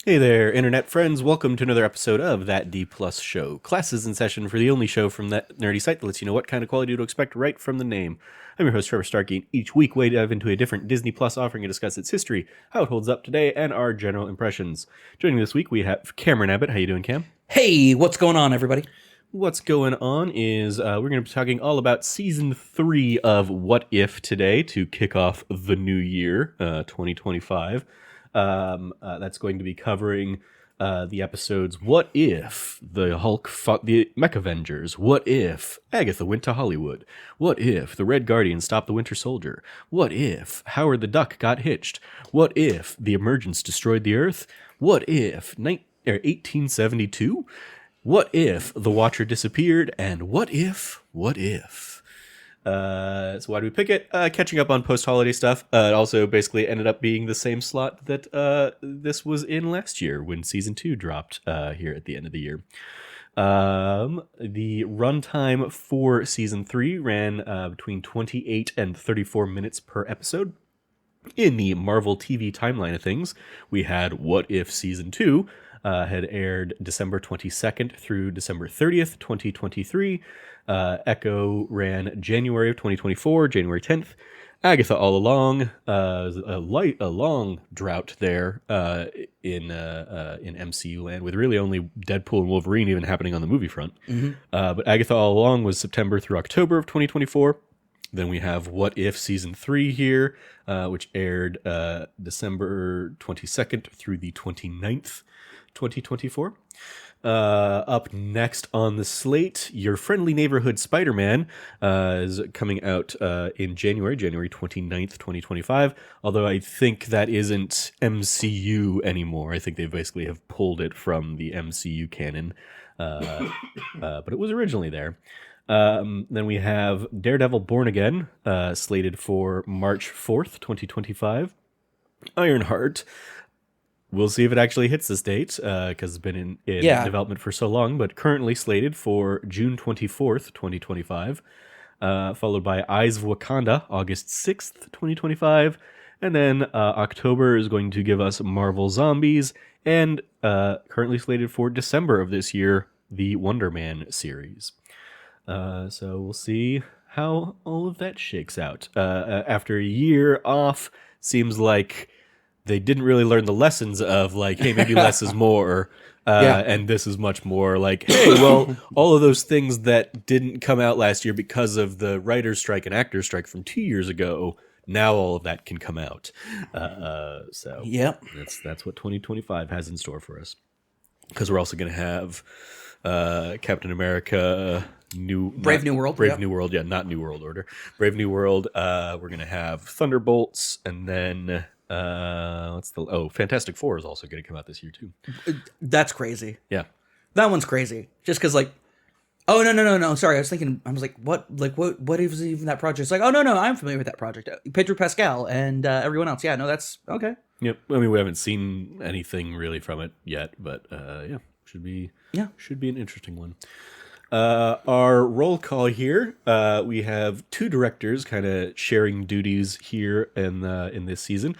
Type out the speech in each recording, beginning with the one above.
Hey there, internet friends. Welcome to another episode of That D Plus Show. Class is in session for the only show from that nerdy site that lets you know what kind of quality to expect right from the name. I'm your host, Trevor Starkey, and each week we dive into a different Disney Plus offering to discuss its history, how it holds up today, and our general impressions. Joining me this week, we have Cameron Abbott. How you doing, Cam? Hey, what's going on, everybody? What's going on is we're going to be talking all about Season 3 of What If today to kick off the new year, 2025. That's going to be covering the episodes What If the Hulk fought the Mech Avengers? What If Agatha went to Hollywood? What If the Red Guardian stopped the Winter Soldier? What If Howard the Duck got hitched? What If the Emergence destroyed the Earth? What If 1872? What If the Watcher disappeared? And what if? So why do we pick it? Catching up on post-holiday stuff. It also basically ended up being the same slot that this was in last year when Season 2 dropped here at the end of the year. The runtime for Season 3 ran between 28 and 34 minutes per episode. In the Marvel TV timeline of things, we had What If Season 2 had aired December 22nd through December 30th, 2023. Echo ran January of 2024, January 10th. Agatha All Along, a long drought there in MCU land, with really only Deadpool and Wolverine even happening on the movie front. Mm-hmm. But Agatha All Along was September through October of 2024. Then we have What If Season 3 here, which aired December 22nd through the 29th, 2024. Up next on the slate, Your Friendly Neighborhood Spider-Man is coming out in January 29th, 2025. Although I think that isn't MCU anymore. I think they basically have pulled it from the MCU canon. But it was originally there. Then we have Daredevil Born Again, slated for March 4th, 2025. Ironheart. We'll see if it actually hits this date, because it's been in development for so long, but currently slated for June 24th, 2025, followed by Eyes of Wakanda, August 6th, 2025, and then October is going to give us Marvel Zombies, and currently slated for December of this year, the Wonder Man series. So we'll see how all of that shakes out. After a year off, seems like they didn't really learn the lessons of, like, hey, maybe less is more. And this is much more like, hey, well, all of those things that didn't come out last year because of the writer's strike and actor's strike from 2 years ago, now all of that can come out. So yep. That's what 2025 has in store for us. Because we're also going to have Captain America... Brave New World. New World, yeah, not New World Order. Brave New World. We're going to have Thunderbolts, and then... Fantastic Four is also going to come out this year too. That's crazy. Yeah, that one's crazy. Just because, like, oh no. Sorry, I was thinking. I was like, what is even that project? It's like, oh no, I'm familiar with that project. Pedro Pascal and everyone else. Yeah, no, that's okay. Yep. I mean, we haven't seen anything really from it yet, but should be an interesting one. Our roll call here, we have two directors kind of sharing duties here in this season.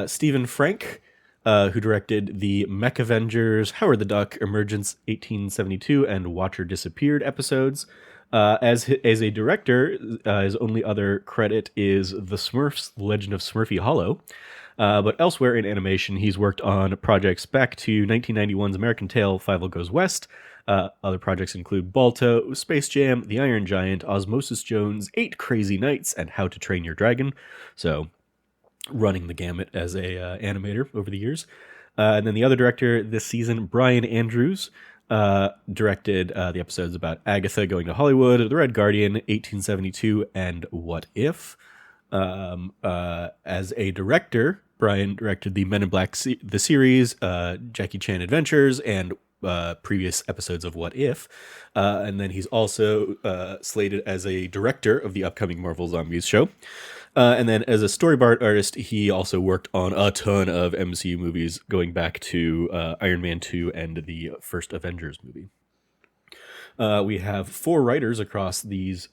Stephen Frank, who directed the Mech Avengers, Howard the Duck, Emergence 1872, and Watcher Disappeared episodes. As a director, his only other credit is The Smurfs, Legend of Smurfy Hollow. But elsewhere in animation, he's worked on projects back to 1991's American Tail, Fievel Goes West. Other projects include Balto, Space Jam, The Iron Giant, Osmosis Jones, 8 Crazy Nights, and How to Train Your Dragon. So, running the gamut as a animator over the years. And then the other director this season, Brian Andrews, directed the episodes about Agatha going to Hollywood, The Red Guardian, 1872, and What If. As a director, Brian directed the Men in Black the series, Jackie Chan Adventures, and previous episodes of What If. And then he's also slated as a director of the upcoming Marvel Zombies show. And then as a storyboard artist, he also worked on a ton of MCU movies, going back to Iron Man 2 and the first Avengers movie. We have 4 writers across this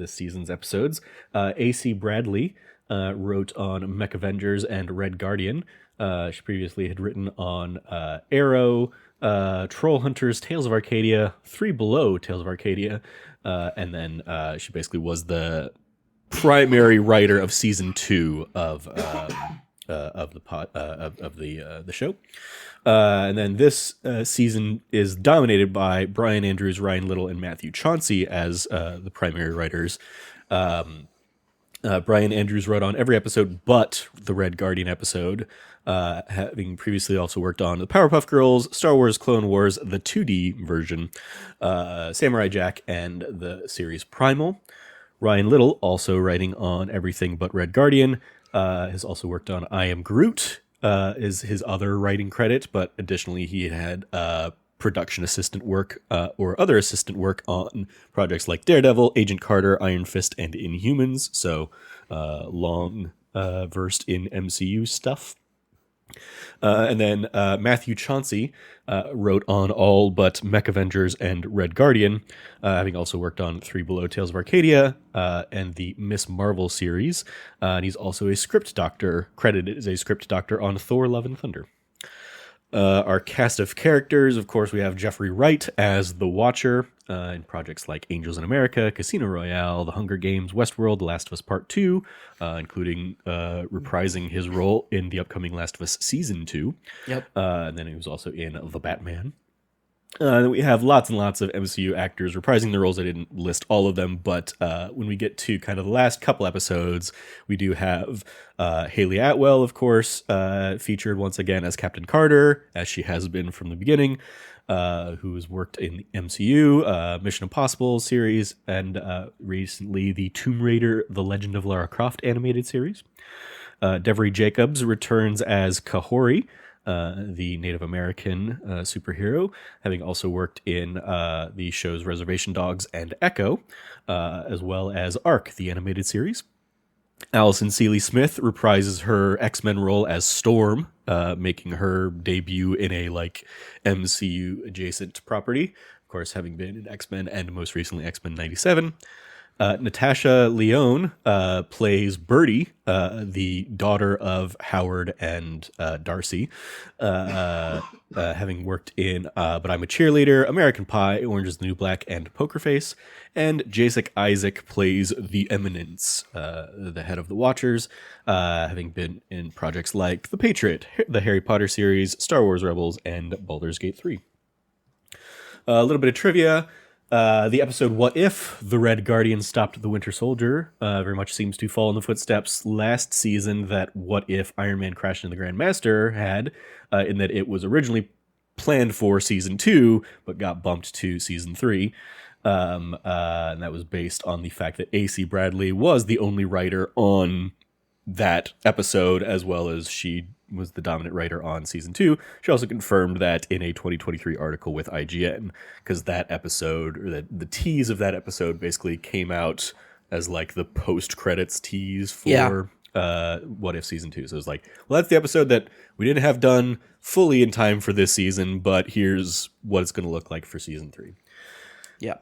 season's episodes. A.C. Bradley wrote on Mech Avengers and Red Guardian. She previously had written on Arrow, Troll Hunters, Tales of Arcadia, Three Below, Tales of Arcadia, and then she basically was the primary writer of season 2 of the show. And then this season is dominated by Brian Andrews, Ryan Little, and Matthew Chauncey as the primary writers. Brian Andrews wrote on every episode but the Red Guardian episode, having previously also worked on the Powerpuff Girls, Star Wars Clone Wars, the 2D version, Samurai Jack, and the series Primal. Ryan Little, also writing on everything but Red Guardian, has also worked on I Am Groot, is his other writing credit, but additionally he had production assistant work or other assistant work on projects like Daredevil, Agent Carter, Iron Fist, and Inhumans, so long versed in MCU stuff. And then Matthew Chauncey wrote on all but Mech Avengers and Red Guardian, having also worked on Three Below, Tales of Arcadia, and the Miss Marvel series. And he's also a script doctor, credited as a script doctor on Thor: Love and Thunder. Our cast of characters, of course, we have Jeffrey Wright as the Watcher in projects like Angels in America, Casino Royale, The Hunger Games, Westworld, The Last of Us Part 2, including reprising his role in the upcoming Last of Us Season 2. Yep. And then he was also in The Batman. Then we have lots and lots of MCU actors reprising their roles. I didn't list all of them, but when we get to kind of the last couple episodes, we do have Haley Atwell, of course, featured once again as Captain Carter, as she has been from the beginning, who has worked in the MCU, Mission Impossible series, and recently the Tomb Raider: The Legend of Lara Croft animated series. Devery Jacobs returns as Kahori, the Native American superhero, having also worked in the shows Reservation Dogs and Echo, as well as Ark, the animated series. Allison Seeley Smith reprises her X-Men role as Storm, making her debut in a MCU adjacent property, of course having been in X-Men and most recently X-Men 97. Natasha Lyonne plays Birdie, the daughter of Howard and Darcy, having worked in But I'm a Cheerleader, American Pie, Orange is the New Black, and Poker Face. And Jacek Isaac plays The Eminence, the head of the Watchers, having been in projects like The Patriot, the Harry Potter series, Star Wars Rebels, and Baldur's Gate 3. A little bit of trivia. The episode What If the Red Guardian Stopped the Winter Soldier very much seems to fall in the footsteps last season that What If Iron Man Crashed into the Grandmaster had, in that it was originally planned for season 2 but got bumped to season 3. And that was based on the fact that A.C. Bradley was the only writer on that episode, as well as she was the dominant writer on season 2. She also confirmed that in a 2023 article with IGN, because that episode, or the tease of that episode, basically came out as the post-credits tease for What If season 2. So it was well, that's the episode that we didn't have done fully in time for this season, but here's what it's going to look like for season 3. Yeah.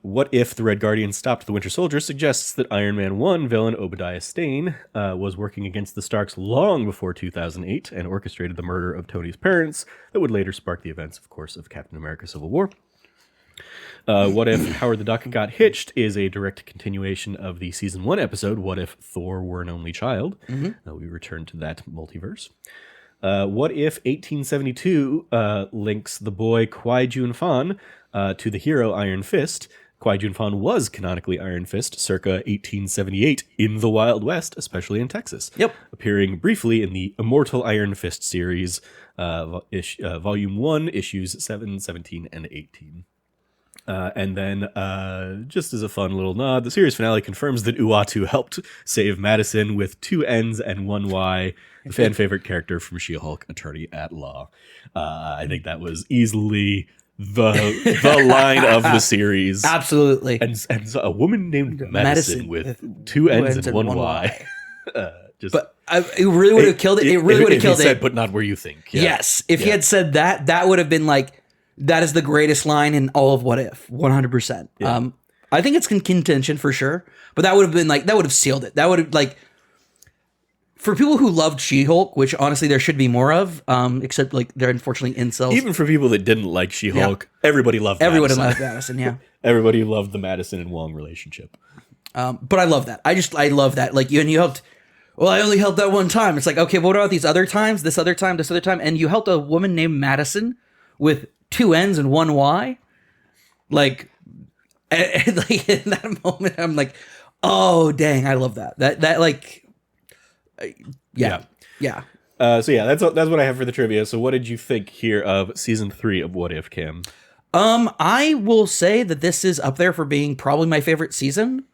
What If the Red Guardian Stopped the Winter Soldier suggests that Iron Man 1 villain Obadiah Stane was working against the Starks long before 2008 and orchestrated the murder of Tony's parents that would later spark the events, of course, of Captain America Civil War. What If Howard the Duck Got Hitched is a direct continuation of the season 1 episode, What If Thor Were an Only Child? Mm-hmm. We return to that multiverse. What If 1872 links the boy Kwai Jun Fan to the hero Iron Fist? Kwai Jun Fan was canonically Iron Fist circa 1878 in the Wild West, especially in Texas. Yep. Appearing briefly in the Immortal Iron Fist series, Volume 1, Issues 7, 17, and 18. And then, just as a fun little nod, the series finale confirms that Uatu helped save Madison with 2 N's and 1 Y, the fan favorite character from She-Hulk, Attorney at Law. I think that was easily the line of the series. Absolutely. And so a woman named Madison with 2 N's and 1 Y. But it really would have killed it. It really would have killed it. Said, but not where you think. Yeah. Yes. If he had said that, that would have been that is the greatest line in all of What If. 100%. Yeah. I think it's in contention for sure. But that would have been that would have sealed it. That would have for people who loved She-Hulk, which honestly there should be more of, except like they're unfortunately incels. Even for people that didn't like She-Hulk, everybody loved Everyone Madison. loved Madison, yeah. Everybody loved the Madison and Wong relationship. But I love that. I love that. Like you helped. Well, I only helped that one time. It's like, okay, what about these other times? This other time, and you helped a woman named Madison with 2 N's and 1 Y. Like, like in that moment, I'm like, oh dang, I love that. That like, yeah. So yeah, that's what I have for the trivia. So what did you think here of season 3 of What If, Cam? I will say that this is up there for being probably my favorite season.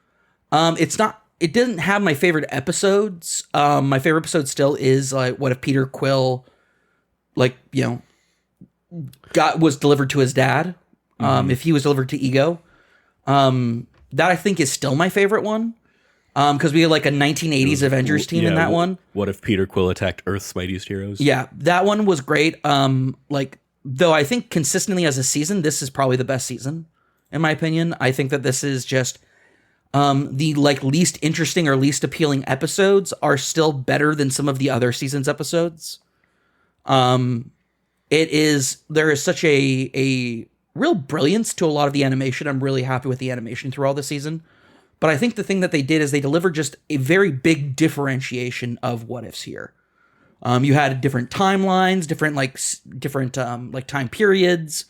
It's not. It didn't have my favorite episodes. My favorite episode still is like what if Peter Quill, like was delivered to his dad. If he was delivered to Ego, that I think is still my favorite one. Because we had like a 1980s Avengers team in that one. What if Peter Quill attacked Earth's mightiest heroes? Yeah, that one was great. Like though I think consistently as a season, this is probably the best season in my opinion. I think that this is just. The like least interesting or least appealing episodes are still better than some of the other seasons episodes. There is such a real brilliance to a lot of the animation. I'm really happy with the animation through all the season. But I think the thing that they did is they delivered just a very big differentiation of what ifs here. You had different timelines, different time periods.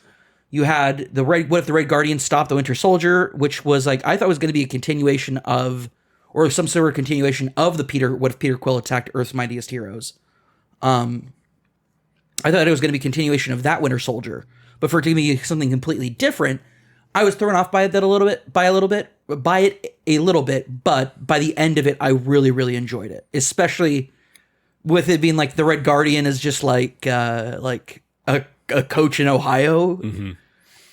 You had what if the Red Guardian stopped the Winter Soldier, which was like I thought was going to be a continuation of, or some sort of continuation of what if Peter Quill attacked Earth's mightiest heroes. I thought it was going to be a continuation of that Winter Soldier, but for it to be something completely different, I was thrown off by it a little bit. But by the end of it, I really, really enjoyed it, especially with it being like the Red Guardian is just like a coach in Ohio. Mm-hmm.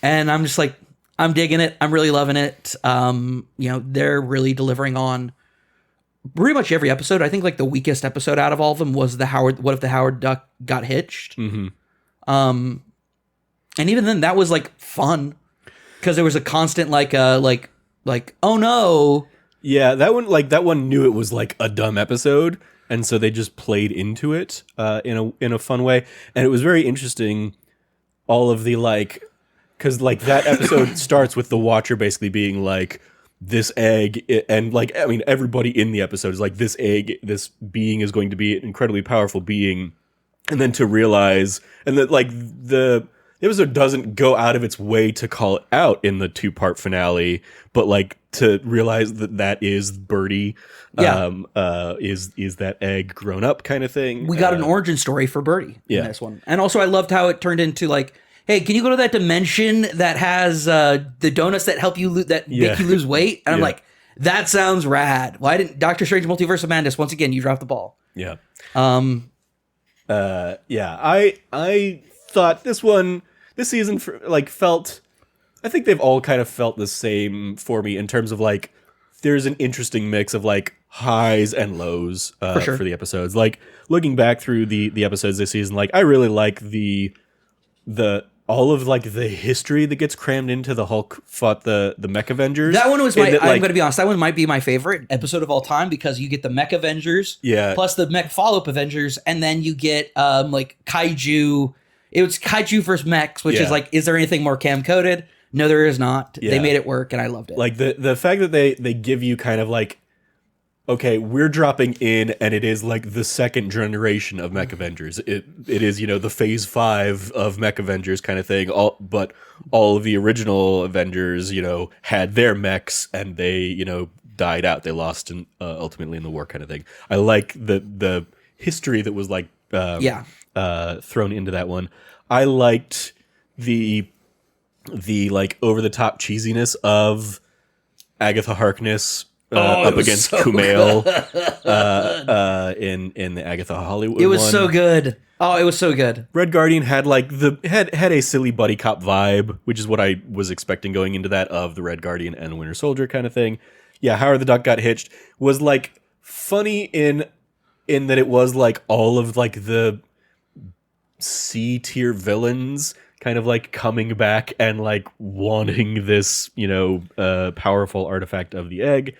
And I'm just like, I'm digging it. I'm really loving it. They're really delivering on pretty much every episode. I think like the weakest episode out of all of them was what if the Howard Duck got hitched? Mm-hmm. And even then that was like fun because there was a constant like, oh no. Yeah. That one knew it was like a dumb episode. And so they just played into it, in a fun way. And it was very interesting. All of the because that episode starts with the Watcher basically being like this egg, and like I mean everybody in the episode is like this being is going to be an incredibly powerful being, and then to realize and that like the episode doesn't go out of its way to call it out in the 2-part finale, but like to realize that is Birdie, is that egg grown up kind of thing. We got an origin story for Birdie in this one. And also I loved how it turned into like, hey, can you go to that dimension that has the donuts that help you make you lose weight? And I'm like, that sounds rad. Why didn't Doctor Strange Multiverse of Madness, once again, you dropped the ball. Yeah. I thought this season felt, I think they've all kind of felt the same for me in terms of like there's an interesting mix of like highs and lows for the episodes. Like looking back through the episodes this season, like I really like the all of like the history that gets crammed into the Hulk fought the Mech Avengers. That one was I'm going to be honest, that one might be my favorite episode of all time because you get the Mech Avengers, plus the Mech follow-up Avengers, and then you get like Kaiju. It was Kaiju versus Mechs, which is like, is there anything more cam-coded? No, there is not. Yeah. They made it work, and I loved it. Like the fact that they give you kind of like, okay, we're dropping in, and it is like the second generation of Mech Avengers. It is the phase 5 of Mech Avengers kind of thing. But all of the original Avengers had their mechs, and they died out. They lost ultimately in the war kind of thing. I like the history that was like thrown into that one. I liked the like over the top cheesiness of Agatha Harkness up against Kumail in the Agatha Hollywood. It was one. So good. Oh, it was so good. Red Guardian had like had a silly buddy cop vibe, which is what I was expecting going into that of the Red Guardian and Winter Soldier kind of thing. Yeah, Howard the Duck got hitched was like funny in that it was like all of like the C tier villains kind of like coming back and like wanting this, powerful artifact of the egg.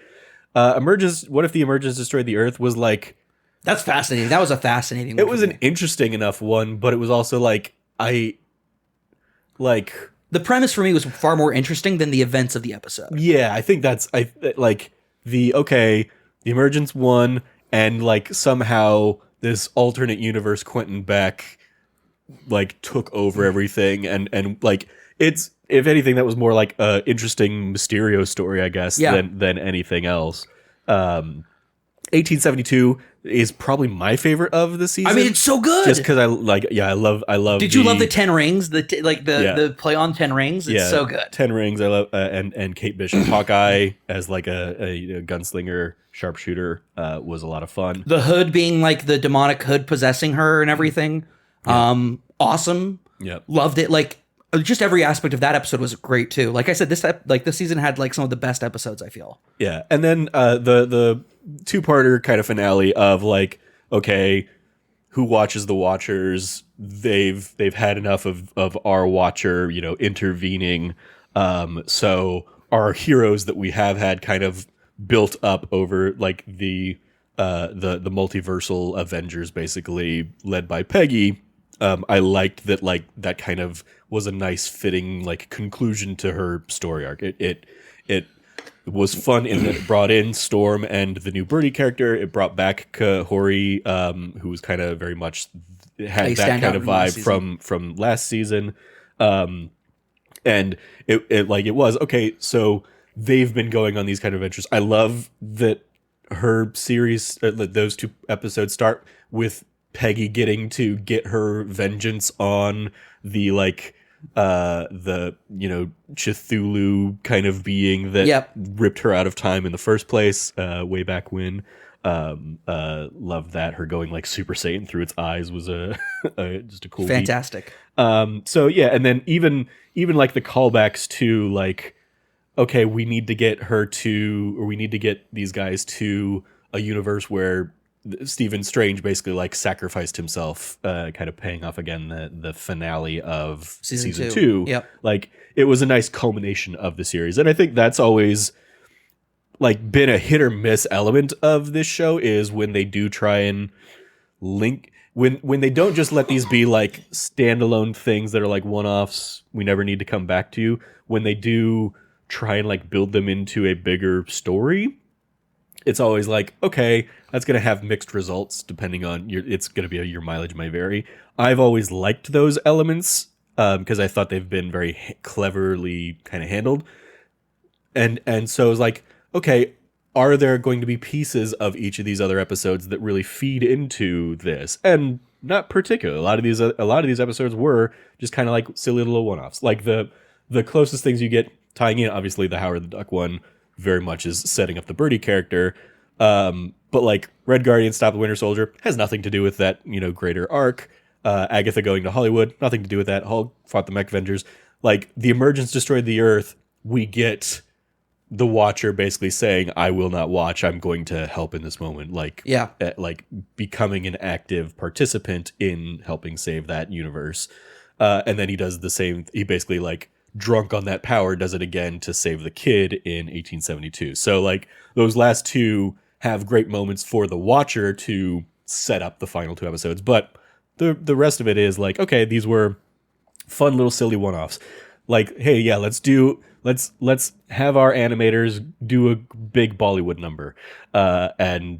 What if the emergence destroyed the Earth was like That's fascinating. That was a fascinating one. It was an interesting enough one, but it was also like the premise for me was far more interesting than the events of the episode. yeah, I think that's like the emergence one, and like somehow this alternate universe Quentin Beck like took over everything, and like it's, if anything, that was more like a interesting Mysterio story, I guess, than anything else. 1872 is probably my favorite of the season. I mean, it's so good. Just because I love. Did you love the 10 rings? The play on 10 rings? It's so good. 10 rings. I love and Kate Bishop, Hawkeye as like a gunslinger sharpshooter was a lot of fun. The Hood being like the demonic Hood possessing her and everything. Yeah. Awesome. Yep. Loved it. Like just every aspect of that episode was great too. Like I said, this season had like some of the best episodes, I feel. Yeah. And then the two-parter kind of finale of like, okay, who watches the Watchers? They've had enough of our Watcher, intervening. So our heroes that we have had kind of built up over like the multiversal Avengers, basically led by Peggy. I liked that, like, that kind of was a nice fitting like conclusion to her story arc. It was fun in that it brought in Storm and the new Birdie character. It brought back Kahori, who was kind of very much had that kind of vibe from last season. And it was okay. So they've been going on these kind of adventures. I love that her series, those two episodes start with Peggy getting to get her vengeance on the Cthulhu kind of being that ripped her out of time in the first place, way back when. Loved that. Her going like Super Saiyan through its eyes was just a cool fantastic beat. So yeah, and then even like the callbacks to like, okay, we need to get these guys to a universe where Stephen Strange basically like sacrificed himself, kind of paying off again the finale of season two. Yep. Like it was a nice culmination of the series. And I think that's always like been a hit or miss element of this show, is when they do try and link, when they don't just let these be like standalone things that are like one-offs we never need to come back to. When they do try and like build them into a bigger story, it's always like, okay, that's going to have mixed results depending on it's going to be your mileage may vary. I've always liked those elements because I thought they've been very cleverly kind of handled. And so it's like, okay, are there going to be pieces of each of these other episodes that really feed into this? And not particularly. A lot of these episodes were just kind of like silly little one-offs. Like the closest things you get tying in, obviously the Howard the Duck one very much is setting up the Birdie character. But like Red Guardian, Stop the Winter Soldier has nothing to do with that, greater arc. Agatha going to Hollywood, nothing to do with that. Hulk fought the Mech Avengers. Like the Emergence destroyed the Earth. We get the Watcher basically saying, I will not watch. I'm going to help in this moment. Like, like becoming an active participant in helping save that universe. And then he does the same. He basically like drunk on that power does it again to save the kid in 1872. So like those last two have great moments for the Watcher to set up the final two episodes, but the rest of it is like, okay, these were fun little silly one-offs. Like, hey, yeah, let's have our animators do a big Bollywood number, and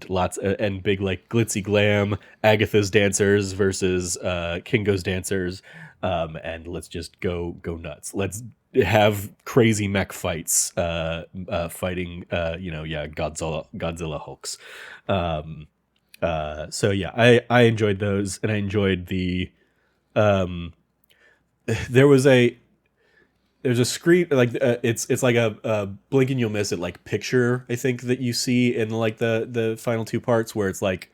big like glitzy glam, Agatha's dancers versus Kingo's dancers. And let's just go nuts. Let's have crazy mech fights, fighting, Godzilla Hulks. So yeah, I enjoyed those, and I enjoyed the, there's a screen, like, it's like a blink and you'll miss it, like picture, I think, that you see in like the final two parts, where it's like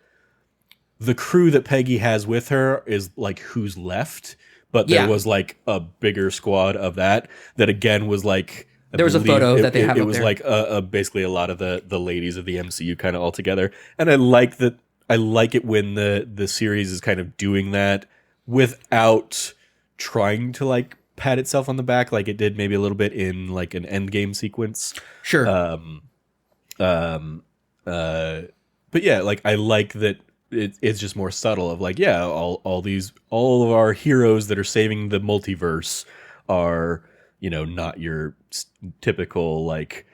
the crew that Peggy has with her is like who's left. But there was like a bigger squad of that again was like, there was a photo that they have. It was there. Like basically a lot of the ladies of the MCU kind of all together, and I like that. I like it when the series is kind of doing that without trying to like pat itself on the back like it did maybe a little bit in like an Endgame sequence. Sure. But yeah, like I like that it's just more subtle of like, yeah, all of our heroes that are saving the multiverse are, not your typical like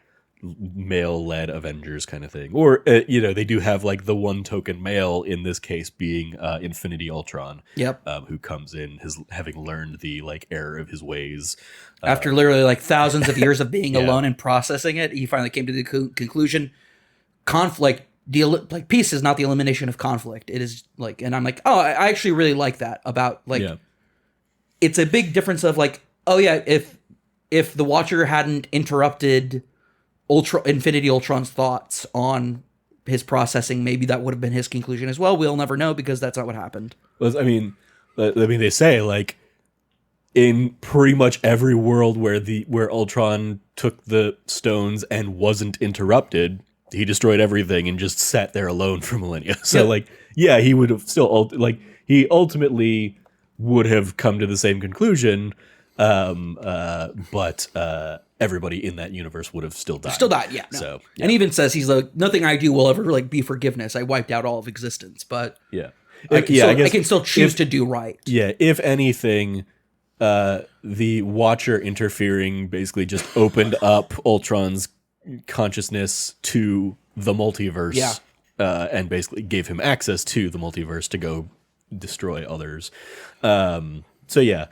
male-led Avengers kind of thing. Or they do have like the one token male in this case being Infinity Ultron. Yep. Who comes in having learned the like error of his ways. After literally like thousands of years of being Yeah. alone and processing it, he finally came to the conclusion: conflict, like peace is not the elimination of conflict. It is like, and I'm like, oh, I actually really like that about like, it's a big difference of like, oh yeah, if the Watcher hadn't interrupted Infinity Ultron's thoughts on his processing, maybe that would have been his conclusion as well. We'll never know because that's not what happened. I mean, they say like in pretty much every world where Ultron took the stones and wasn't interrupted, he destroyed everything and just sat there alone for millennia. So like, yeah, he would have still he ultimately would have come to the same conclusion, but everybody in that universe would have still died. Still died, yeah. No. So, and he even says he's like, nothing I do will ever like be forgiveness. I wiped out all of existence, but yeah, I can still choose to do right. Yeah, if anything, the Watcher interfering basically just opened up Ultron's consciousness to the multiverse, and basically gave him access to the multiverse to go destroy others. So yeah.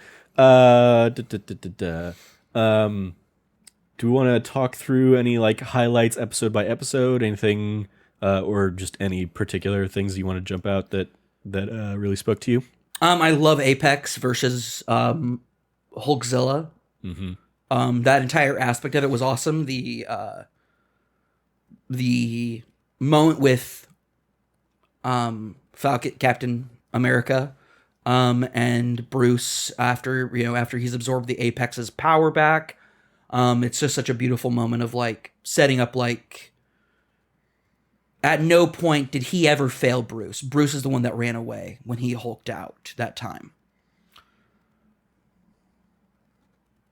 Do we want to talk through any like highlights episode by episode, anything, or just any particular things you want to jump out that really spoke to you? I love Apex versus Hulkzilla. Mm-hmm. That entire aspect of it was awesome. The moment with Captain America and Bruce after he's absorbed the Apex's power back. It's just such a beautiful moment of like setting up like at no point did he ever fail Bruce. Bruce is the one that ran away when he hulked out that time.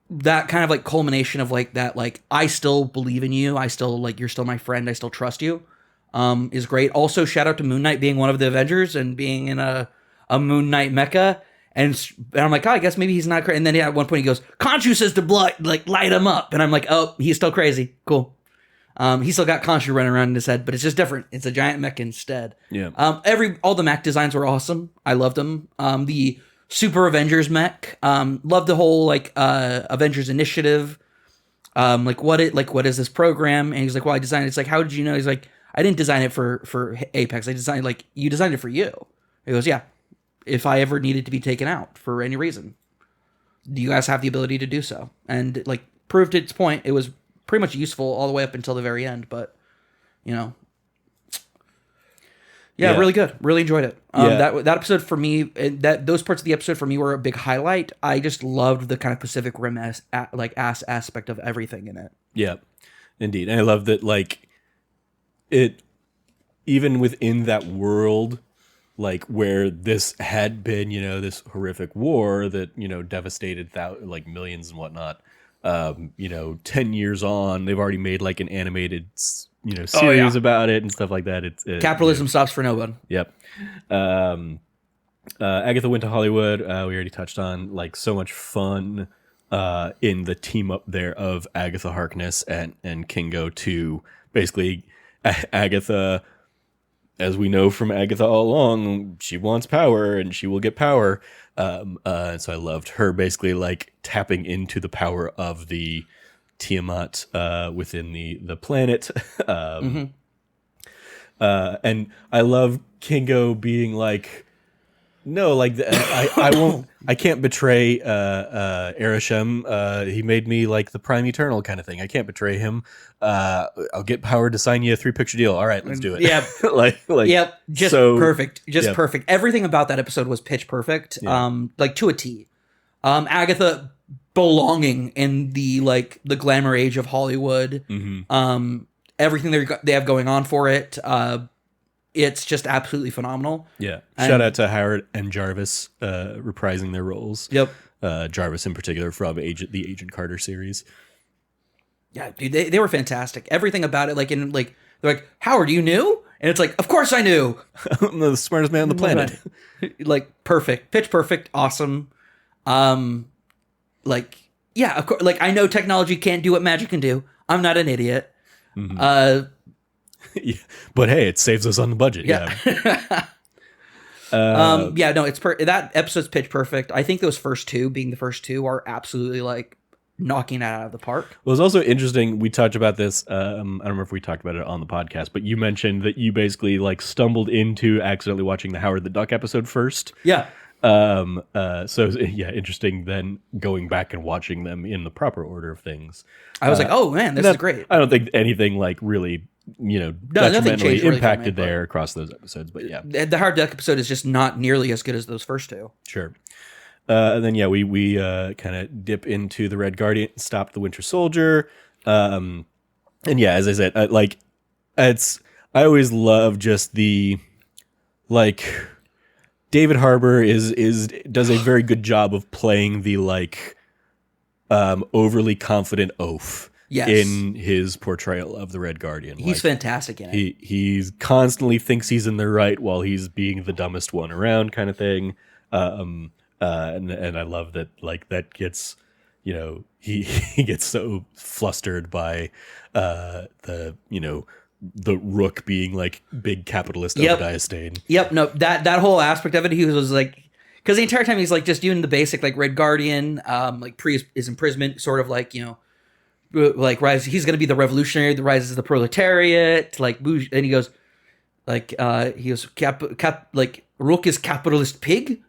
That kind of like culmination of like that, like I still believe in you. I still like you're still my friend. I still trust you. Is great. Also, shout out to Moon Knight being one of the Avengers and being in a Moon Knight mecha. And I'm like, oh, I guess maybe he's not crazy. And then at one point he goes, Khonshu says to blood, like light him up. And I'm like, oh, he's still crazy. Cool. He's still got Khonshu running around in his head, but it's just different. It's a giant mech instead. Yeah. All the mech designs were awesome. I loved them. The Super Avengers mech. Loved the whole like Avengers Initiative. What is this program? And he's like, well, I designed it. It's like, how did you know? He's like, I didn't design it for Apex. I designed you designed it for you. He goes, yeah. If I ever needed to be taken out for any reason, you guys have the ability to do so. And like proved its point. It was pretty much useful all the way up until the very end, but really good. Really enjoyed it. That episode for me, those parts of the episode for me were a big highlight. I just loved the kind of Pacific Rim aspect of everything in it. Yeah, indeed. And I love that like it, even within that world, like where this had been, this horrific war that, devastated millions and whatnot. 10 years on, they've already made like an animated, series about it and stuff like that. It's Capitalism stops for no one. Yep. Agatha went to Hollywood. We already touched on like so much fun in the team up there of Agatha Harkness and Kingo to basically Agatha. As we know from Agatha all along, she wants power and she will get power. So I loved her basically like tapping into the power of the Tiamat within the planet. And I love Kingo being like, no, like I won't. I can't betray Arishem. He made me like the Prime Eternal kind of thing. I can't betray him. I'll get power to sign you a 3-picture deal. All right, let's do it. Yeah, yep. Just so, perfect. Just perfect. Everything about that episode was pitch perfect. Yeah. Like to a T. Agatha belonging in the glamour age of Hollywood. Mm-hmm. Everything they have going on for it. It's just absolutely phenomenal. Yeah. Shout out to Howard and Jarvis reprising their roles. Yep. Jarvis in particular from the Agent Carter series. Yeah, dude, they were fantastic. Everything about it, they're like, Howard, you knew? And it's like, of course I knew. I'm the smartest man on the planet. Like, perfect. Pitch perfect. Awesome. Like, yeah, of course. Like, I know technology can't do what magic can do. I'm not an idiot. Yeah, but hey, it saves us on the budget. Yeah. Yeah, no, that episode's pitch perfect. I think those first two, being the first two, are absolutely like knocking it out of the park. Well, it's also interesting. We talked about this. I don't remember if we talked about it on the podcast, but you mentioned that you basically like stumbled into accidentally watching the Howard the Duck episode first. Yeah. So yeah, interesting then going back and watching them in the proper order of things. I was like, oh man, this is great. I don't think anything like really, detrimentally really impacted there across those episodes, but yeah. The Howard Duck episode is just not nearly as good as those first two. Sure. And then, yeah, we kind of dip into the Red Guardian, stop the Winter Soldier. And yeah, as I said, I always love just the, like, David Harbour does a very good job of playing the, like, overly confident oaf. Yes. In his portrayal of the Red Guardian. He's fantastic in it. He constantly thinks he's in the right while he's being the dumbest one around kind of thing. And I love that, like, that gets, he gets so flustered by the Rook being like big capitalist Obadiah. Yep. No, that whole aspect of it, he was like, because the entire time he's like just doing the basic like Red Guardian, like pre his imprisonment, sort of like, like rise, he's gonna be the revolutionary that rises the proletariat, like, and he goes like like Rook is capitalist pig.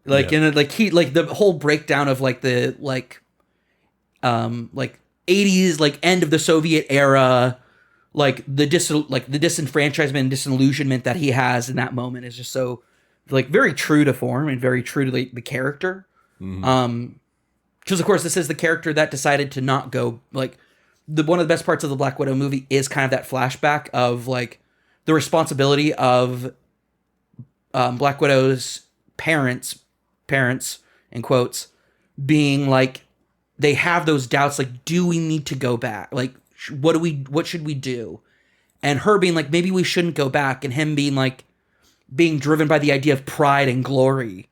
Like, and like he, like the whole breakdown of like the like 80s, like end of the Soviet era, like the disenfranchisement and disillusionment that he has in that moment is just so like very true to form and very true to the character. Because of course this is the character that decided to not go, like, one of the best parts of the Black Widow movie is kind of that flashback of like the responsibility of Black Widow's parents in quotes being like, they have those doubts, like, do we need to go back, like what should we do, and her being like, maybe we shouldn't go back, and him being like, being driven by the idea of pride and glory,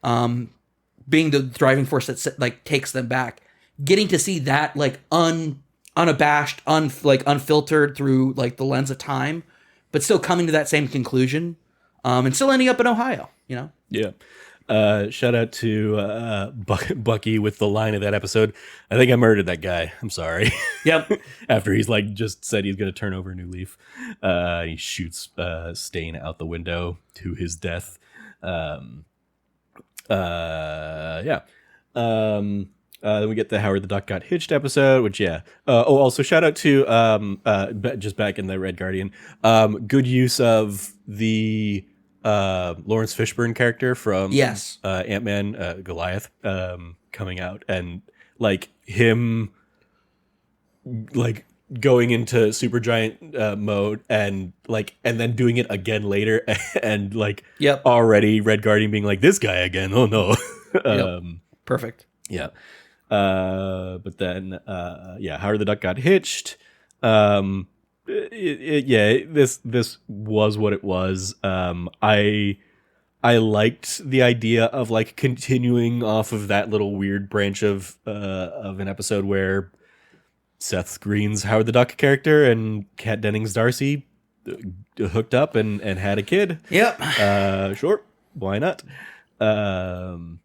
being the driving force that like takes them back, getting to see that like unabashed, unfiltered through like the lens of time, but still coming to that same conclusion, and still ending up in Ohio, Yeah. Shout out to Bucky with the line of that episode. I think I murdered that guy. I'm sorry. Yep. After he's like just said he's going to turn over a new leaf, he shoots Stain out the window to his death. Yeah. Then we get the Howard the Duck got hitched episode, which also shout out to just back in the Red Guardian. Good use of the Lawrence Fishburne character from Ant-Man, Goliath, coming out, and like him like going into Supergiant mode and then doing it again later and like already Red Guardian being like, this guy again, oh no. Perfect. Yeah. But then Howard the Duck got hitched. This was what it was. I liked the idea of like continuing off of that little weird branch of an episode where Seth Green's Howard the Duck character and Kat Dennings Darcy hooked up and had a kid. Yep. Sure, why not? And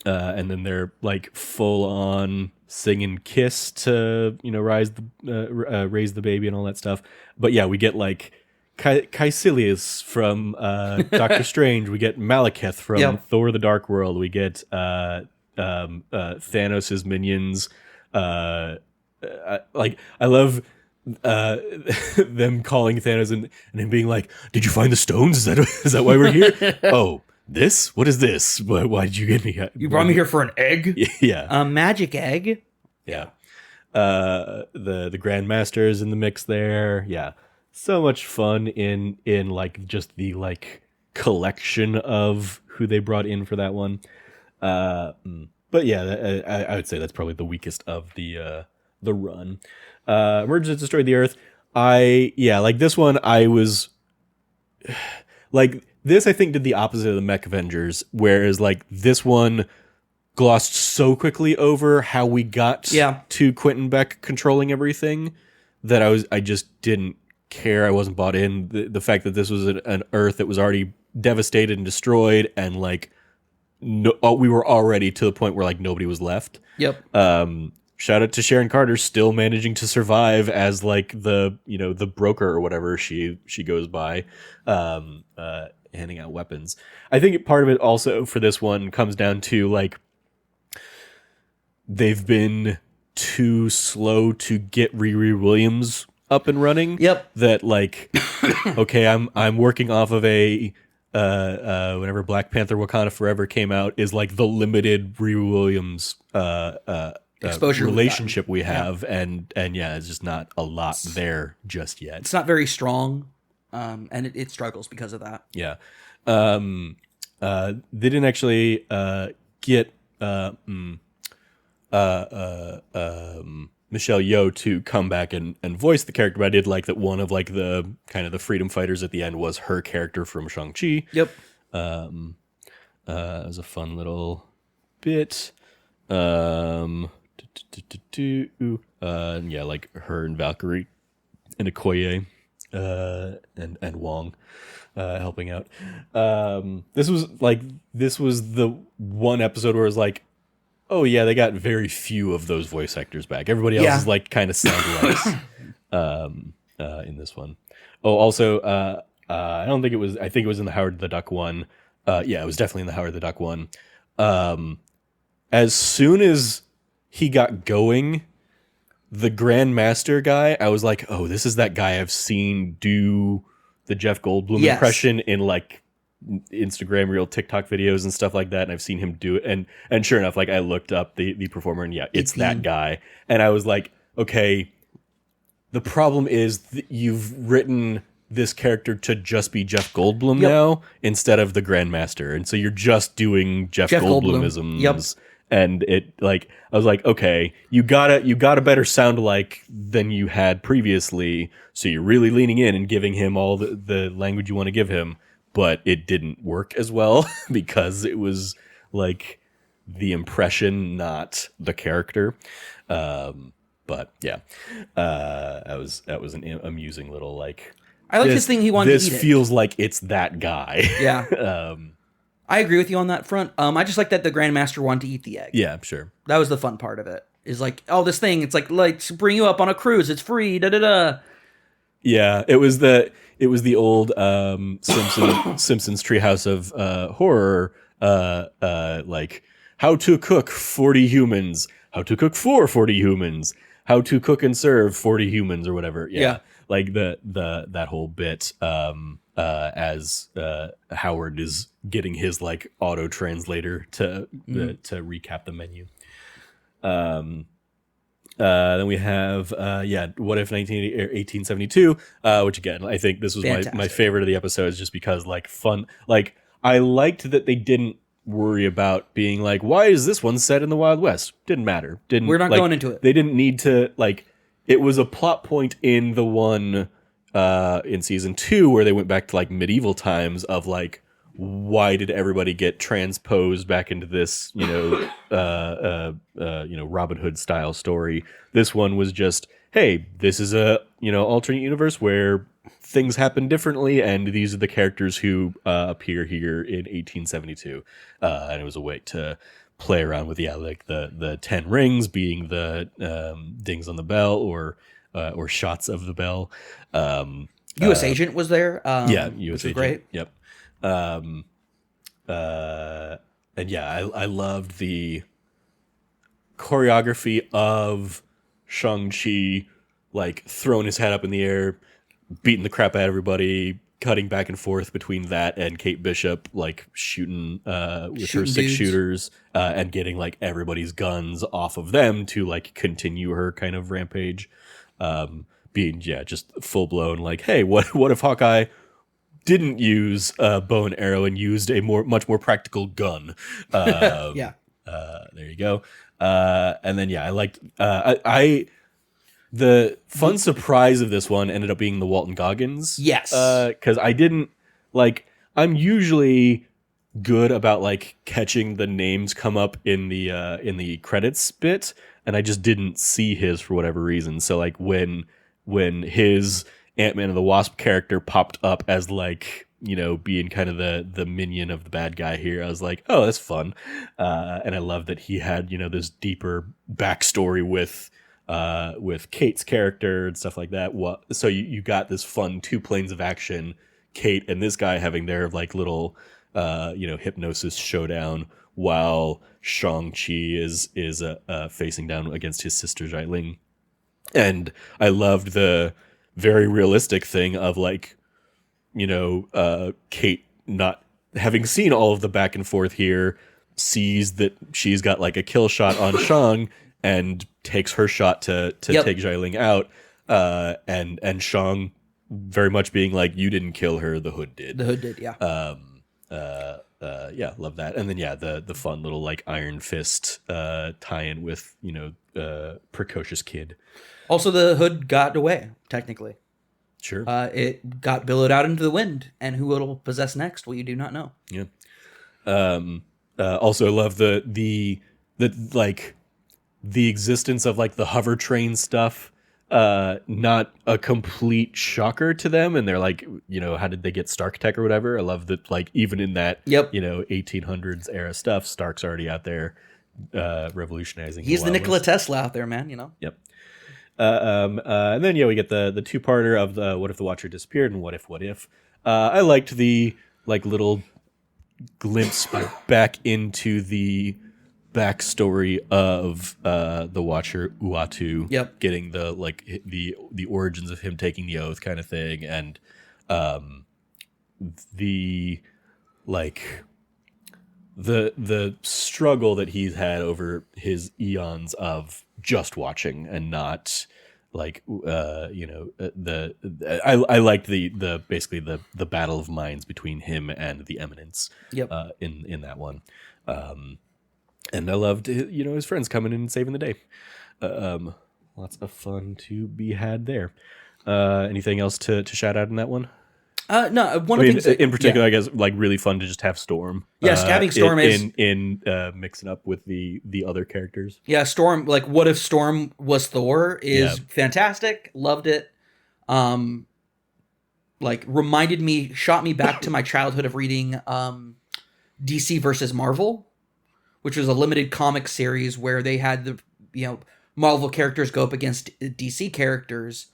then they're like full on singing Kiss to raise the baby and all that stuff. But yeah, we get like Caecilius from Doctor Strange. We get Malekith from Thor: The Dark World. We get Thanos' minions. I love them calling Thanos and him being like, "Did you find the stones? Is that why we're here?" Oh. This? What is this? Why did you get me? You brought me here for an egg? Yeah. A magic egg? Yeah. The Grandmaster is in the mix there. Yeah. So much fun in like just the like collection of who they brought in for that one. But yeah, I would say that's probably the weakest of the run. Emergence destroyed the Earth. like this one, I was like this. I think did the opposite of the Mech Avengers, whereas like this one glossed so quickly over how we got to Quentin Beck controlling everything that I just didn't care. I wasn't bought in. The fact that this was an Earth that was already devastated and destroyed, and like we were already to the point where like nobody was left. Yep. Shout out to Sharon Carter, still managing to survive as like the broker or whatever she goes by, handing out weapons. I think part of it also for this one comes down to like they've been too slow to get Riri Williams up and running. Yep. That like, okay, I'm working off of a whenever Black Panther Wakanda Forever came out is like the limited Riri Williams exposure relationship we have, and it's just not a lot there just yet. It's not very strong, and it struggles because of that. Yeah. They didn't actually get Michelle Yeoh to come back and voice the character, but I did like that one of like the kind of the freedom fighters at the end was her character from Shang-Chi. Yep. It was a fun little bit. Yeah, like her and Valkyrie and Okoye and Wong helping out. This was the one episode where it was like, oh yeah, they got very few of those voice actors back. Everybody else is like kind of sound in this one. Oh, also, I don't think it was. I think it was in the Howard the Duck one. Yeah, it was definitely in the Howard the Duck one. As soon as he got going, the Grandmaster guy, I was like, oh, this is that guy I've seen do the Jeff Goldblum impression in like Instagram reel, TikTok videos and stuff like that, and I've seen him do it, and sure enough, like I looked up the performer, and yeah, it's that guy, and I was like, okay, the problem is that you've written this character to just be Jeff Goldblum now instead of the Grandmaster, and so you're just doing Jeff Goldblumisms. Yep. And it like I was like, okay, you got a better sound alike than you had previously, so you're really leaning in and giving him all the language you want to give him. But it didn't work as well because it was like the impression, not the character. But yeah, that was an amusing little like. I like his thing. He wanted to eat it. This feels like it's that guy. Yeah. I agree with you on that front. I just like that the Grandmaster wanted to eat the egg. Yeah, sure. That was the fun part of it. Is like, oh, this thing. It's like, let's bring you up on a cruise. It's free. Da da da. Yeah, it was the old Simpsons Treehouse of Horror, like how to cook 40 humans, how to cook for 40 humans, how to cook and serve 40 humans or whatever. Yeah. Like that whole bit as Howard is getting his like auto translator to recap the menu. Then we have What If 1872, which again I think this was my favorite of the episodes just because like fun, like I liked that they didn't worry about being like, why is this one set in the Wild West? Didn't matter. We're not going into it. They didn't need to, like, it was a plot point in the one in season 2 where they went back to like medieval times of like, why did everybody get transposed back into this, Robin Hood style story? This one was just, hey, this is a, alternate universe where things happen differently, and these are the characters who appear here in 1872. And it was a way to play around with, like the 10 rings being the dings on the bell or shots of the bell. U.S. Agent was there. U.S. Which was Agent. great. Yep. And yeah, I loved the choreography of Shang-Chi, like throwing his head up in the air, beating the crap out of everybody, cutting back and forth between that and Kate Bishop, like shooting with her 6 shooters, and getting like everybody's guns off of them to like continue her kind of rampage. Being just full blown like, hey, what if Hawkeye didn't use a bow and arrow and used a much more practical gun? There you go. And then I liked The fun surprise of this one ended up being the Walton Goggins. Yes. Because I didn't like. I'm usually good about like catching the names come up in the credits bit, and I just didn't see his for whatever reason. So like when his Ant-Man and the Wasp character popped up as like, you know, being kind of the minion of the bad guy here, I was like, oh, that's fun. And I love that he had, you know, this deeper backstory with Kate's character and stuff like that. So you got this fun two planes of action, Kate and this guy having their like little you know, hypnosis showdown while Shang-Chi is facing down against his sister Xialing. And I loved the very realistic thing of like, you know, Kate not having seen all of the back and forth here, sees that she's got like a kill shot on Shang and takes her shot to take Xialing out. And Shang very much being like, you didn't kill her, the Hood did. The Hood did, yeah. Yeah, love that. And then yeah, the fun little like Iron Fist tie-in with, you know, precocious kid. Also, the Hood got away, technically. Sure. It got billowed out into the wind, and who it'll possess next, well, you do not know. Yeah. Also, I love the like the existence of like the hover train stuff. Not a complete shocker to them, and they're like, you know, how did they get Stark tech or whatever? I love that, like, even in that, you know, 1800s era stuff, Stark's already out there revolutionizing. He's the Nikola Tesla out there, man. You know. Yep. And then we get the two-parter of the What If the Watcher Disappeared and What If. I liked the like little glimpse back into the backstory of the Watcher Uatu, getting the like the origins of him taking the oath kind of thing, and the like the struggle that he's had over his eons of just watching and not like you know, I liked the basically the battle of minds between him and the Eminence in that one. And I loved, you know, his friends coming in and saving the day. Lots of fun to be had there. Anything else to shout out in that one? No, one of the things in particular, I guess, like really fun to just have Storm. Yes, having Storm in mixing up with the other characters. Yeah, Storm. Like, what if Storm was Thor? Is fantastic. Loved it. Like shot me back to my childhood of reading DC versus Marvel, which was a limited comic series where they had the, you know, Marvel characters go up against DC characters.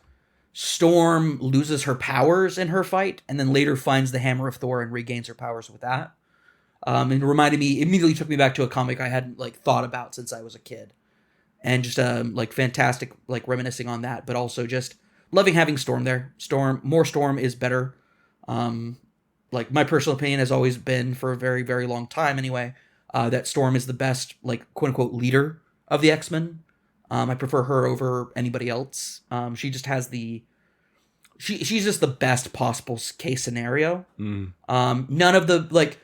Storm loses her powers in her fight, and then later finds the Hammer of Thor and regains her powers with that. And immediately took me back to a comic I hadn't like thought about since I was a kid, and just like fantastic, like reminiscing on that, but also just loving having Storm there. More Storm is better. Like my personal opinion has always been for a very, very long time anyway, that Storm is the best, like, quote unquote leader of the X-Men. I prefer her over anybody else. She just has she's just the best possible case scenario. None of the like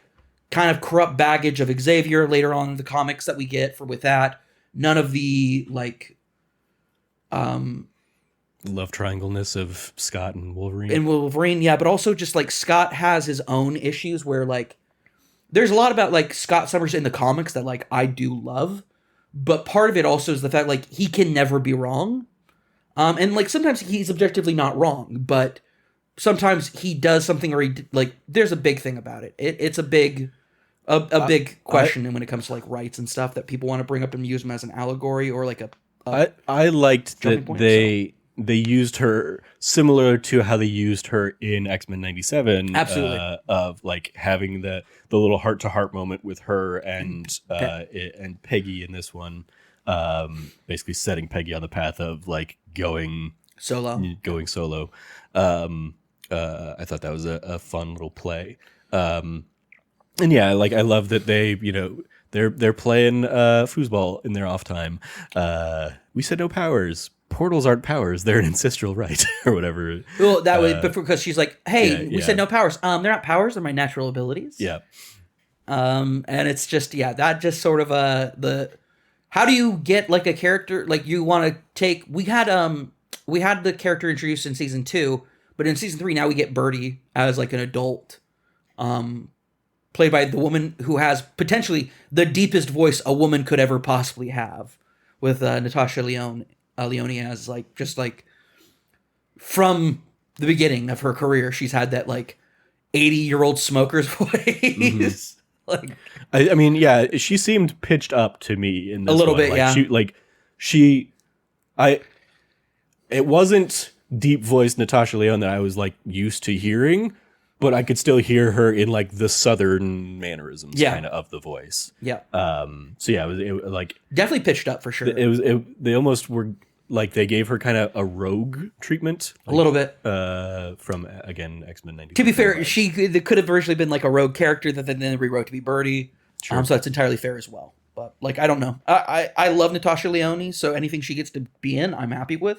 kind of corrupt baggage of Xavier later on in the comics that we get with that. None of the like love triangle-ness of Scott and Wolverine. Yeah, but also just like Scott has his own issues where like there's a lot about like Scott Summers in the comics that like I do love. But part of it also is the fact, like, he can never be wrong. And, like, sometimes he's objectively not wrong, but sometimes he does something or there's a big thing about it. It's a big question when it comes to, like, rights and stuff that people want to bring up and use them as an allegory or, like, I liked that they used her similar to how they used her in X-Men 97. Absolutely. Of, like, having the little heart-to-heart moment with her and Peggy in this one, basically setting Peggy on the path of like going solo. I thought that was a fun little play. And yeah, like I love that they, you know, they're playing foosball in their off time. We said no powers. Portals aren't powers; they're an ancestral right, or whatever. Well, that way, but because she's like, "Hey, we said no powers. They're not powers; they're my natural abilities." Yeah. And it's just that just sort of how do you get like a character like you want to take? We had we had the character introduced in season 2, but in season 3 now we get Birdie as like an adult, played by the woman who has potentially the deepest voice a woman could ever possibly have, with Natasha Leone as like just like from the beginning of her career, she's had that like 80-year-old smoker's voice. Like, I mean, yeah, she seemed pitched up to me in this a little one. bit, Like, yeah. It wasn't deep voiced Natasha Leone that I was like used to hearing, but I could still hear her in like the southern mannerisms kind of the voice. Yeah. So yeah, it was like Definitely pitched up for sure. They almost were like they gave her kind of a rogue treatment, like, a little bit. From again X-Men 90. To be fair, she could have originally been like a rogue character that then rewrote to be Birdie. Sure. So that's entirely fair as well. But like, I don't know. I love Natasha Leone, so anything she gets to be in, I'm happy with.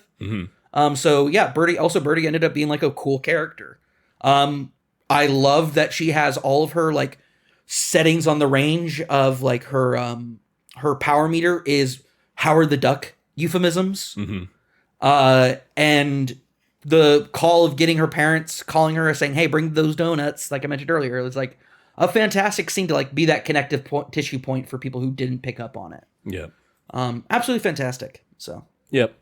So yeah, Birdie ended up being like a cool character. I love that she has all of her like settings on the range of like her power meter is Howard the Duck euphemisms. And the call of getting her parents calling her saying, "Hey, bring those donuts," like I mentioned earlier, it was like a fantastic scene to like be that connective tissue point for people who didn't pick up on it. Yeah. Absolutely fantastic. So. Yep.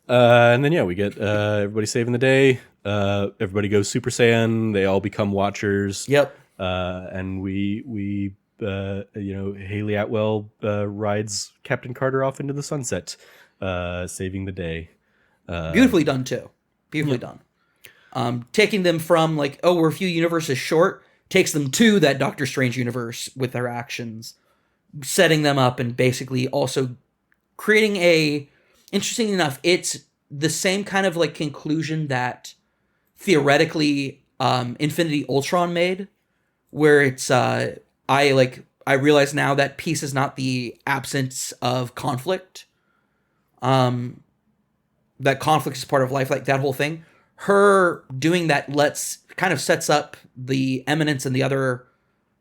And then we get everybody saving the day. Everybody goes Super Saiyan. They all become Watchers. Yep. And we Haley Atwell rides Captain Carter off into the sunset, saving the day. Beautifully done too. Beautifully done. Taking them from like, oh, we're a few universes short, takes them to that Doctor Strange universe with their actions, setting them up and basically also creating interesting enough, it's the same kind of like conclusion that theoretically Infinity Ultron made, where it's I realize now that peace is not the absence of conflict. That conflict is part of life, like that whole thing. Her doing that kind of sets up the Eminence and the other,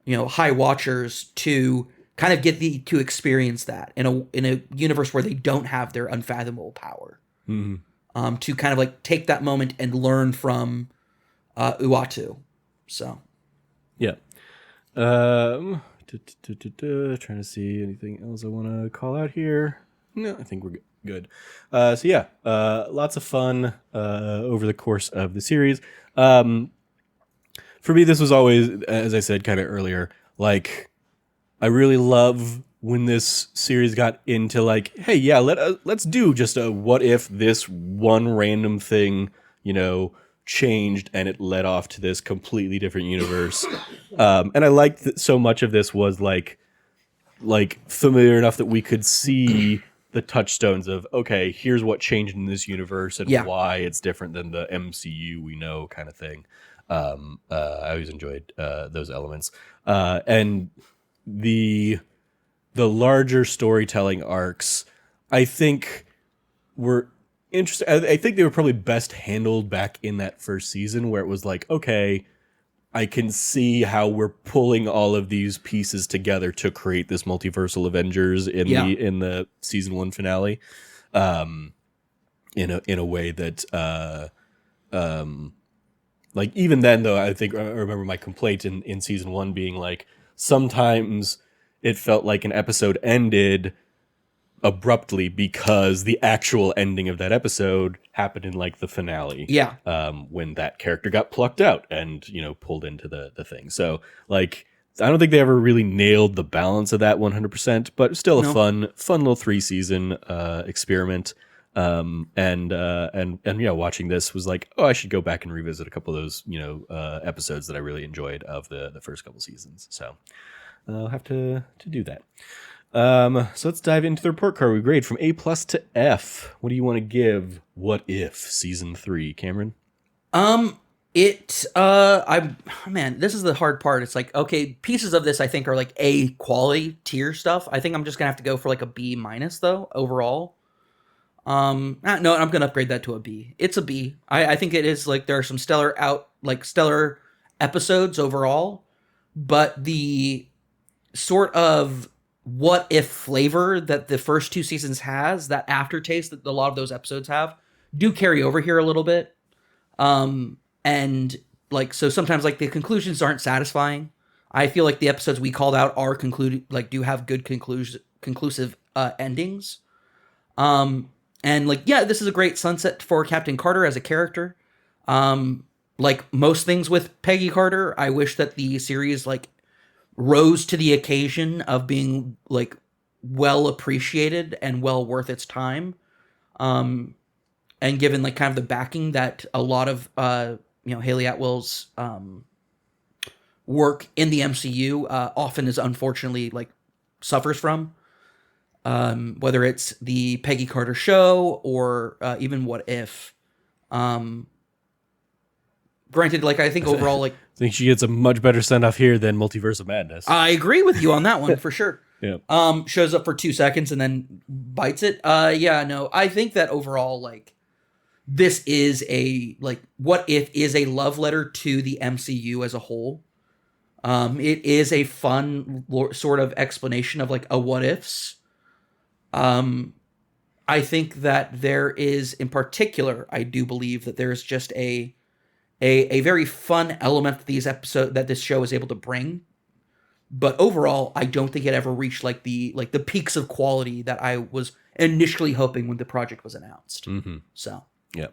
High Watchers to kind of get to experience that in a universe where they don't have their unfathomable power. To kind of like take that moment and learn from Uatu. So, yeah. Trying to see anything else I want to call out here. No, I think we're good. Lots of fun over the course of the series. For me, this was always, as I said kind of earlier, like I really love when this series got into like, hey, yeah, let's do just a what if this one random thing, changed and it led off to this completely different universe. And I liked that so much of this was like familiar enough that we could see the touchstones of, okay, here's what changed in this universe and why it's different than the MCU we know kind of thing. I always enjoyed those elements. And the larger storytelling arcs, I think, were interesting. I think they were probably best handled back in that first season where it was like, okay, I can see how we're pulling all of these pieces together to create this multiversal Avengers in the season 1 finale, in a way that like even then though I remember my complaint in season 1 being like sometimes it felt like an episode ended abruptly because the actual ending of that episode happened in like the finale. Yeah. When that character got plucked out and, pulled into the thing. So like, I don't think they ever really nailed the balance of that 100%, but still a fun little 3-season experiment. Watching this was like, oh, I should go back and revisit a couple of those, episodes that I really enjoyed of the first couple seasons. So I'll have to do that. So let's dive into the report card we grade from A+ to F. What do you want to give What If season 3, Cameron? This is the hard part. It's like, okay, pieces of this I think are like A quality tier stuff. I think I'm just gonna have to go for like a B- though overall. No, I'm gonna upgrade that to a B. It's a B. I think it is like there are some stellar episodes overall, but the sort of what if flavor that the first 2 seasons has, that aftertaste that a lot of those episodes have, do carry over here a little bit. And like, so sometimes like the conclusions aren't satisfying. I feel like the episodes we called out are concluded, like do have good conclusive endings. And like, yeah, this is a great sunset for Captain Carter as a character. Like most things with Peggy Carter, I wish that the series like rose to the occasion of being like well appreciated and well worth its time. And given like kind of the backing that a lot of Haley Atwell's work in the MCU often is unfortunately like suffers from, whether it's the Peggy Carter show or even What If. Granted, like I think overall, like I think she gets a much better send off here than Multiverse of Madness. I agree with you on that one for sure. Yeah. Shows up for 2 seconds and then bites it. Yeah, no, I think that overall, like, this is a, like, What If is a love letter to the MCU as a whole. It is a fun sort of explanation of, like, a what ifs. I think that there is, in particular, I do believe that there's just a very fun element that this show is able to bring. But overall, I don't think it ever reached like the peaks of quality that I was initially hoping when the project was announced. Mm-hmm. So yeah,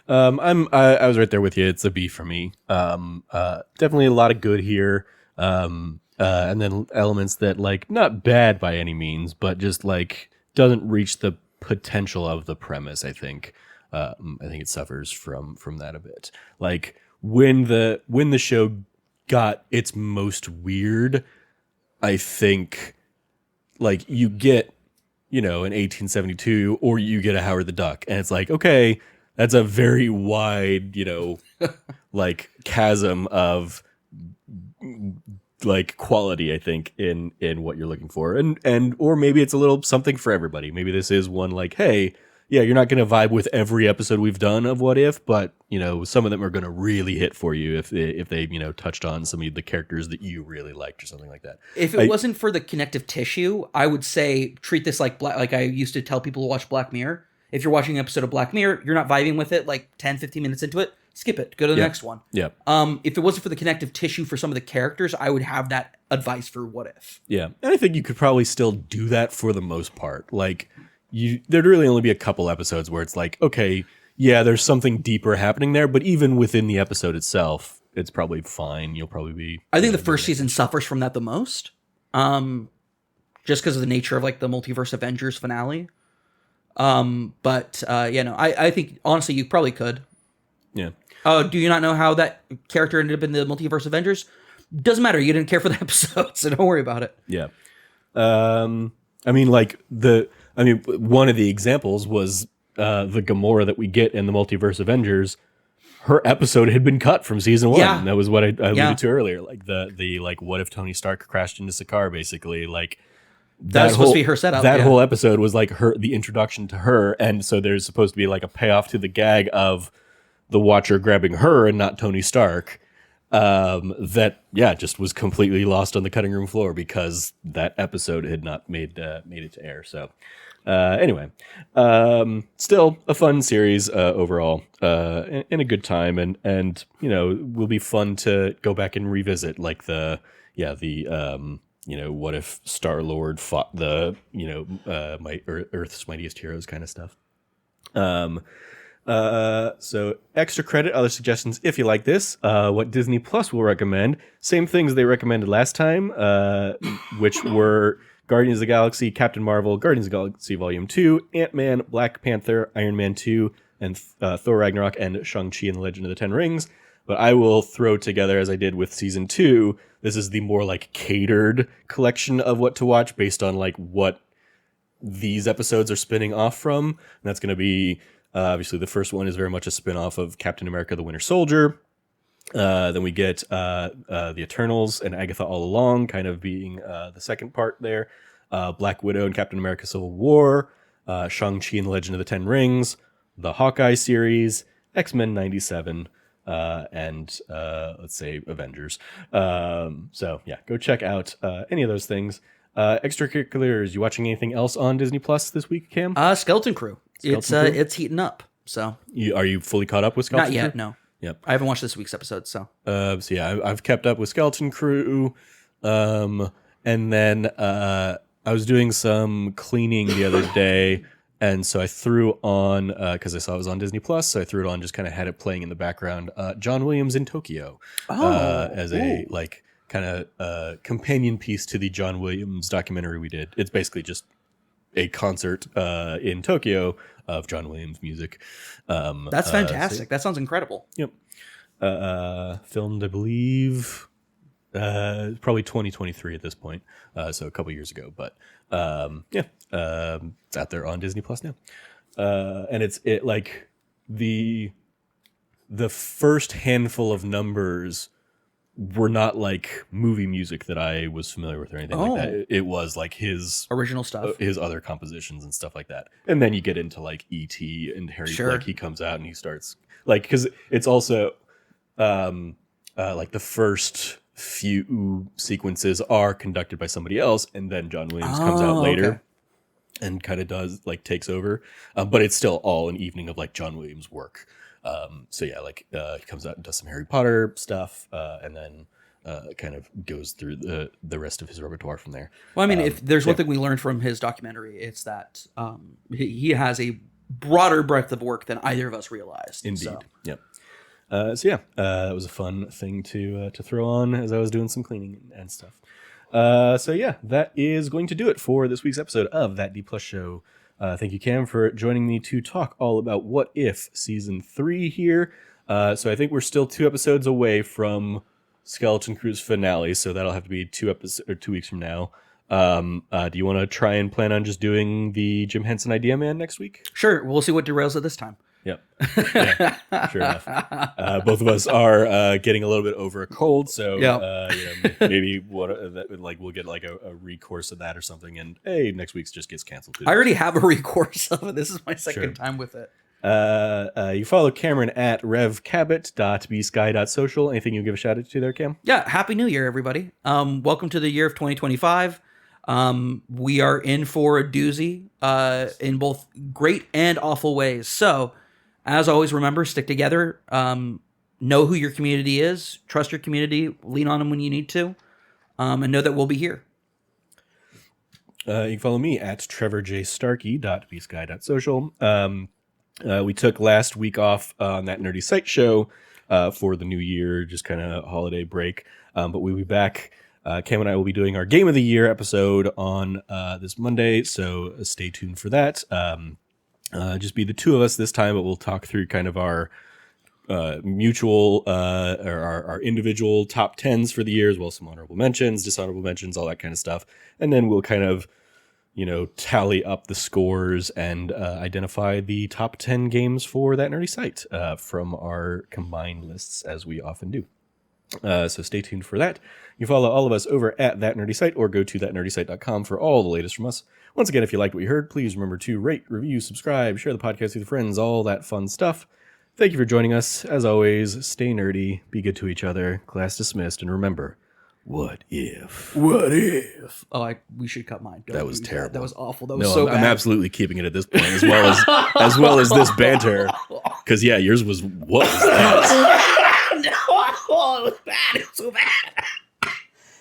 I was right there with you. It's a B for me. Definitely a lot of good here, and then elements that like not bad by any means, but just like doesn't reach the potential of the premise. I think it suffers from that a bit. Like when the show got its most weird, I think like you get, an 1872 or you get a Howard the Duck, and it's like, okay, that's a very wide, like chasm of like quality, I think, in what you're looking for. And or maybe it's a little something for everybody. Maybe this is one like, hey, yeah, you're not going to vibe with every episode we've done of What If, but, some of them are going to really hit for you if they touched on some of the characters that you really liked or something like that. If it wasn't for the connective tissue, I would say treat this like I used to tell people to watch Black Mirror. If you're watching an episode of Black Mirror, you're not vibing with it like 10, 15 minutes into it, skip it. Go to the next one. Yeah. If it wasn't for the connective tissue for some of the characters, I would have that advice for What If. Yeah. And I think you could probably still do that for the most part. Like, there'd really only be a couple episodes where it's like, okay, yeah, there's something deeper happening there, but even within the episode itself, it's probably fine. You'll probably be... I think the first season suffers from that the most. Just because of the nature of like the Multiverse Avengers finale. I think honestly you probably could. Yeah. Do you not know how that character ended up in the Multiverse Avengers? Doesn't matter. You didn't care for the episode, so don't worry about it. Yeah. One of the examples was the Gamora that we get in the Multiverse Avengers. Her episode had been cut from season 1. Yeah. That was what I alluded to earlier. Like the like, what if Tony Stark crashed into Sakaar? Basically, like that was supposed to be her setup. That whole episode was like the introduction to her, and so there's supposed to be like a payoff to the gag of the Watcher grabbing her and not Tony Stark. Just was completely lost on the cutting room floor because that episode had not made it to air. So anyway, still a fun series overall, and a good time, and will be fun to go back and revisit like what if Star-Lord fought the Earth's mightiest heroes kind of stuff. So extra credit, other suggestions if you like this. What Disney Plus will recommend, same things they recommended last time, which were Guardians of the Galaxy, Captain Marvel, Guardians of the Galaxy Volume 2, Ant-Man, Black Panther, Iron Man 2, and Thor Ragnarok, and Shang-Chi and the Legend of the Ten Rings. But I will throw together, as I did with Season 2, this is the more like catered collection of what to watch based on like what these episodes are spinning off from. And that's going to be, obviously the first one is very much a spin-off of Captain America, the Winter Soldier. Then we get the Eternals and Agatha All Along kind of being the second part there. Black Widow and Captain America Civil War. Shang-Chi and the Legend of the Ten Rings. The Hawkeye series. X-Men 97. And let's say Avengers. So yeah, go check out any of those things. Extracurriculars, you watching anything else on Disney Plus this week, Cam? Skeleton Crew. It's heating up. So Are you fully caught up with Skeleton not yet. Crew? No. Yep. I haven't watched this week's episode. So So yeah, I've kept up with Skeleton Crew, and then I was doing some cleaning the other day, and so I threw on because I saw it was on Disney Plus, so I threw it on, just kind of had it playing in the background. John Williams in Tokyo, as a like kind of companion piece to the John Williams documentary we did. It's basically just a concert in Tokyo of John Williams music. that's fantastic. That sounds incredible. Yep. Filmed, I believe, probably 2023 at this point. So a couple years ago, but it's out there on Disney Plus now. And it like the first handful of numbers were not like movie music that I was familiar with or anything like that. It was like his original stuff, his other compositions and stuff like that. And then you get into like E.T. and Harry. Sure. Like he comes out and he starts like, because it's also like the first few sequences are conducted by somebody else, and then John Williams comes out later and kind of does like takes over. But it's still all an evening of like John Williams work. So yeah, like he comes out and does some Harry Potter stuff, and then kind of goes through the rest of his repertoire from there. Well, I mean, if there's one thing we learned from his documentary, it's that he has a broader breadth of work than either of us realized. Indeed. So. Yep. So yeah, that was a fun thing to throw on as I was doing some cleaning and stuff. So yeah, that is going to do it for this week's episode of That D Plus Show. Thank you, Cam, for joining me to talk all about What If Season 3 here. So I think we're still 2 episodes away from Skeleton Crew's finale, so that'll have to be 2 weeks from now. Do you want to try and plan on just doing the Jim Henson Idea Man next week? Sure, we'll see what derails it this time. Yep. Yeah, sure enough. Both of us are getting a little bit over a cold, so maybe we'll get like a recourse of that or something, and hey, next week's just gets canceled too. I already have a recourse of it. This is my second time with it. You follow Cameron at revcabot.bsky.social. Anything you give a shout out to there, Cam? Yeah, Happy New Year, everybody. Welcome to the year of 2025. We are in for a doozy in both great and awful ways. So, as always, remember, stick together. Know who your community is. Trust your community. Lean on them when you need to. And know that we'll be here. You can follow me at trevorjstarkey.bsky.social. We took last week off on that Nerdy Site show for the new year, just kind of holiday break. But we'll be back. Cam and I will be doing our Game of the Year episode on this Monday, so stay tuned for that. Just be the 2 of us this time, but we'll talk through kind of our mutual or our individual top 10s for the year, as well as some honorable mentions, dishonorable mentions, all that kind of stuff. And then we'll kind of, tally up the scores and identify the top 10 games for that nerdy site from our combined lists, as we often do. So stay tuned for that. You follow all of us over at That Nerdy Site, or go to thatnerdysite.com for all the latest from us. Once again, if you liked what you heard, please remember to rate, review, subscribe, share the podcast with your friends, all that fun stuff. Thank you for joining us. As always, stay nerdy, be good to each other, class dismissed, and remember, what if? What if? Oh, we should cut mine. That was terrible. That was awful. That was so bad. I'm absolutely keeping it at this point, as well as this banter. Because, yeah, yours was, what was that? No, it was bad. It was so bad.